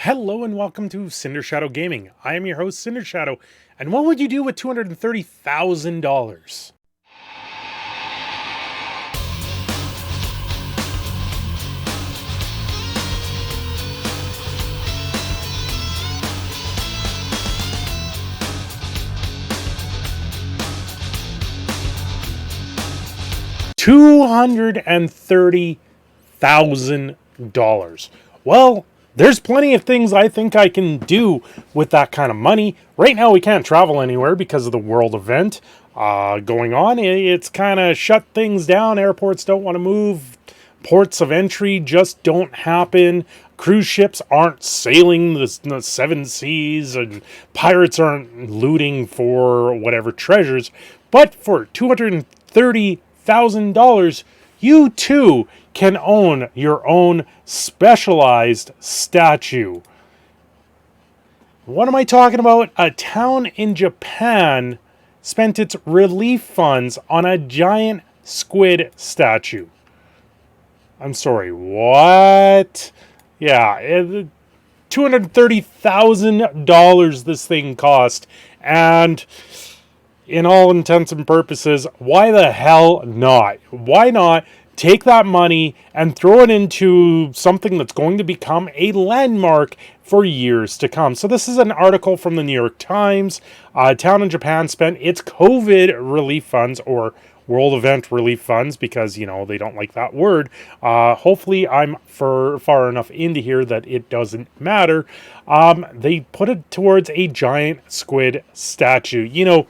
Hello and welcome to Cindershadow Gaming. I am your host, Cindershadow, and what would you do with $230,000? $230,000. Well, there's plenty of things I think I can do with that kind of money. Right now, we can't travel anywhere because of the world event going on. It's kind of shut things down. Airports don't want to move. Ports of entry just don't happen. Cruise ships aren't sailing the seven seas, and pirates aren't looting for whatever treasures. But for $230,000, you too can own your own specialized statue. What am I talking about? A town in Japan spent its relief funds on a giant squid statue. I'm sorry, what? Yeah, $230,000 this thing cost, and in all intents and purposes, why the hell not? Why not take that money and throw it into something that's going to become a landmark for years to come? So this is an article from the New York Times. A town in Japan spent its COVID relief funds, or world event relief funds, because, you know, they don't like that word. Hopefully I'm far enough into here that it doesn't matter. They put it towards a giant squid statue. You know,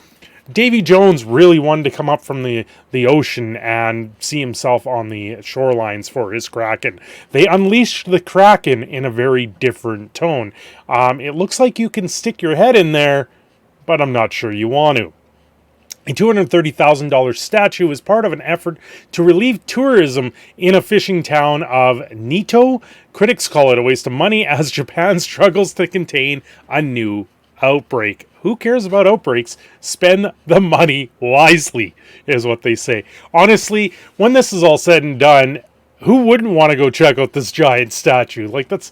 Davy Jones really wanted to come up from the ocean and see himself on the shorelines for his Kraken. They unleashed the Kraken in a very different tone. It looks like you can stick your head in there, but I'm not sure you want to. A $230,000 statue is part of an effort to relieve tourism in a fishing town of Noto. Critics call it a waste of money as Japan struggles to contain a new outbreak. Who cares about outbreaks? Spend the money wisely, is what they say. Honestly, when this is all said and done, who wouldn't want to go check out this giant statue? Like, that's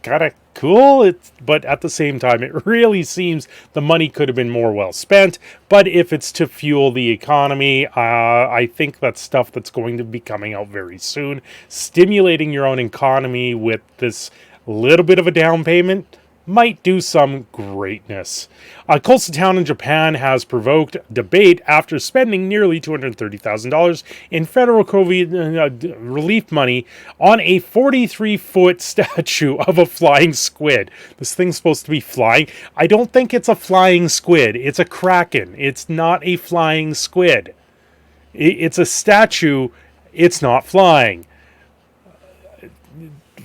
kind of cool. But at the same time, it really seems the money could have been more well spent. But if it's to fuel the economy, I think that's stuff that's going to be coming out very soon. Stimulating your own economy with this little bit of a down payment might do some greatness. A coastal town in Japan has provoked debate after spending nearly $230,000 in federal COVID relief money on a 43-foot statue of a flying squid. This thing's supposed to be flying. I don't think it's a flying squid. It's a Kraken. It's not a flying squid. It's a statue. It's not flying.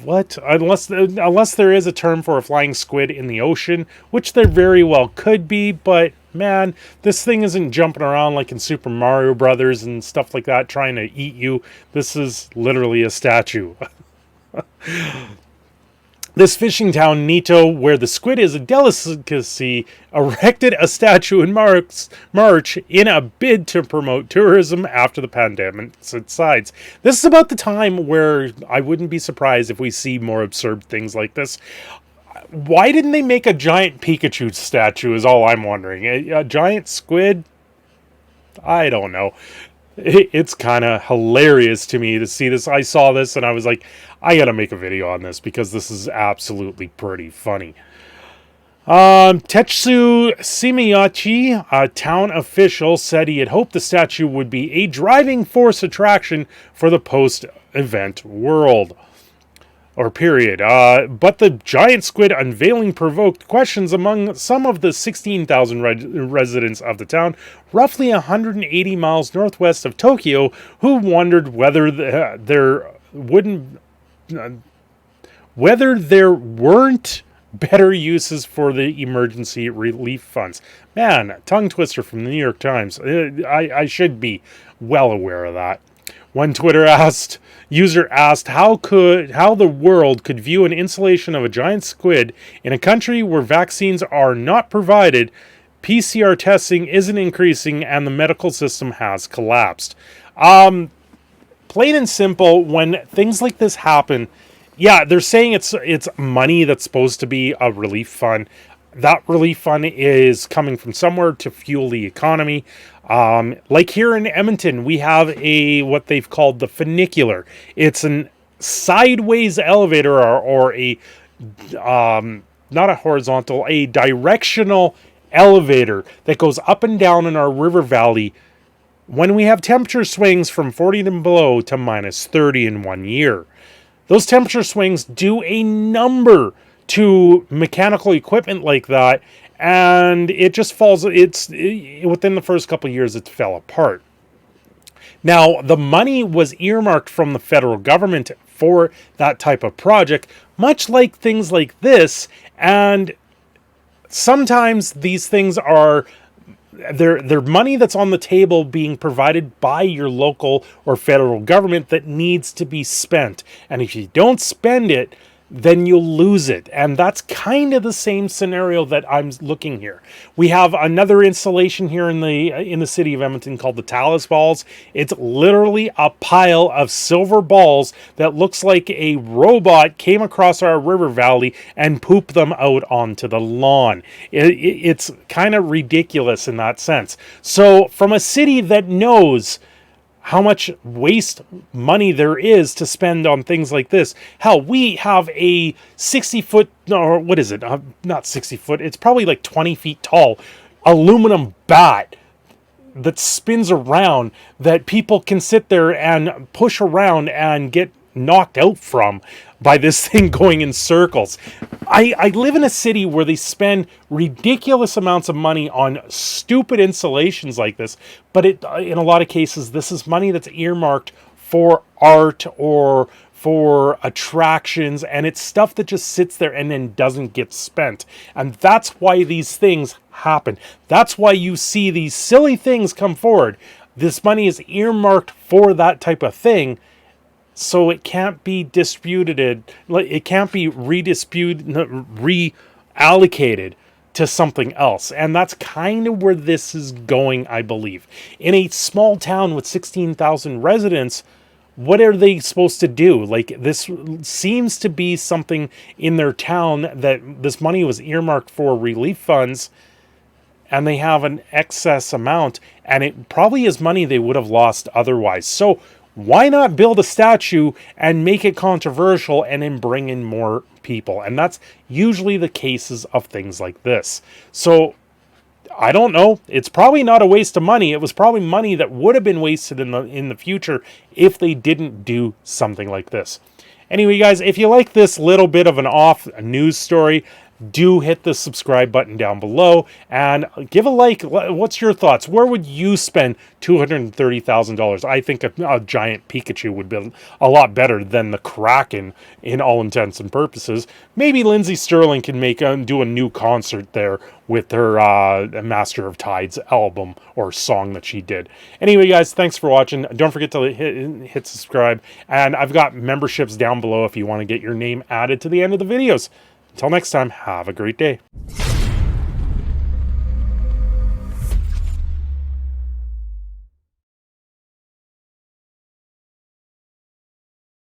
What? Unless there is a term for a flying squid in the ocean, which there very well could be, but man, this thing isn't jumping around like in Super Mario Brothers and stuff like that trying to eat you. This is literally a statue. This fishing town, Noto, where the squid is a delicacy, erected a statue in March in a bid to promote tourism after the pandemic subsides. This is about the time where I wouldn't be surprised if we see more absurd things like this. Why didn't they make a giant Pikachu statue is all I'm wondering. A giant squid? I don't know. It's kind of hilarious to me to see this. I saw this and I was like, I gotta make a video on this because this is absolutely pretty funny. Tetsu Simiyachi, a town official, said he had hoped the statue would be a driving force attraction for the post-event world. Or period. But the giant squid unveiling provoked questions among some of the 16,000 residents of the town, roughly 180 miles northwest of Tokyo, who wondered whether there weren't better uses for the emergency relief funds. Man, tongue twister from the New York Times. I should be well aware of that. One Twitter user asked how the world could view an installation of a giant squid in a country where vaccines are not provided, PCR testing isn't increasing, and the medical system has collapsed. Plain and simple, when things like this happen, yeah, they're saying it's money that's supposed to be a relief fund. That relief fund is coming from somewhere to fuel the economy. Like here in Edmonton, we have what they've called the funicular. It's an sideways elevator, or a not a horizontal, a directional elevator that goes up and down in our river valley when we have temperature swings from 40 and below to minus 30 in 1 year. Those temperature swings do a number to mechanical equipment like that, and it just falls. Within the first couple of years, it fell apart. Now, the money was earmarked from the federal government for that type of project, much like things like this, and sometimes these things are they're money that's on the table being provided by your local or federal government that needs to be spent. And if you don't spend it, then you'll lose it. And that's kind of the same scenario that I'm looking here. We have another installation here in the city of Edmonton called the Talus Balls. It's literally a pile of silver balls that looks like a robot came across our river valley and pooped them out onto the lawn. It's kind of ridiculous in that sense. So from a city that knows how much waste money there is to spend on things like this. Hell, we have a 60-foot, or what is it? Not 60 foot, it's probably like 20 feet tall aluminum bat that spins around that people can sit there and push around and get knocked out from by this thing going in circles. I live in a city where they spend ridiculous amounts of money on stupid installations like this, but in a lot of cases, this is money that's earmarked for art or for attractions, and it's stuff that just sits there and then doesn't get spent. And that's why these things happen. That's why you see these silly things come forward. This money is earmarked for that type of thing, so it can't be disputed, it can't be reallocated to something else. And that's kind of where this is going, I believe. In a small town with 16,000 residents, what are they supposed to do? Like, this seems to be something in their town that this money was earmarked for relief funds, and they have an excess amount, and it probably is money they would have lost otherwise. So why not build a statue and make it controversial and then bring in more people? And that's usually the cases of things like this. So I don't know. It's probably not a waste of money. It was probably money that would have been wasted in the future if they didn't do something like this. Anyway, guys, if you like this little bit of an off news story, do hit the subscribe button down below and give a like. What's your thoughts? Where would you spend $230,000? I think a giant Pikachu would be a lot better than the Kraken in all intents and purposes. Maybe Lindsay Sterling can do a new concert there with her Master of Tides album or song that she did. Anyway, guys, thanks for watching. Don't forget to hit subscribe. And I've got memberships down below if you want to get your name added to the end of the videos. Until next time, have a great day.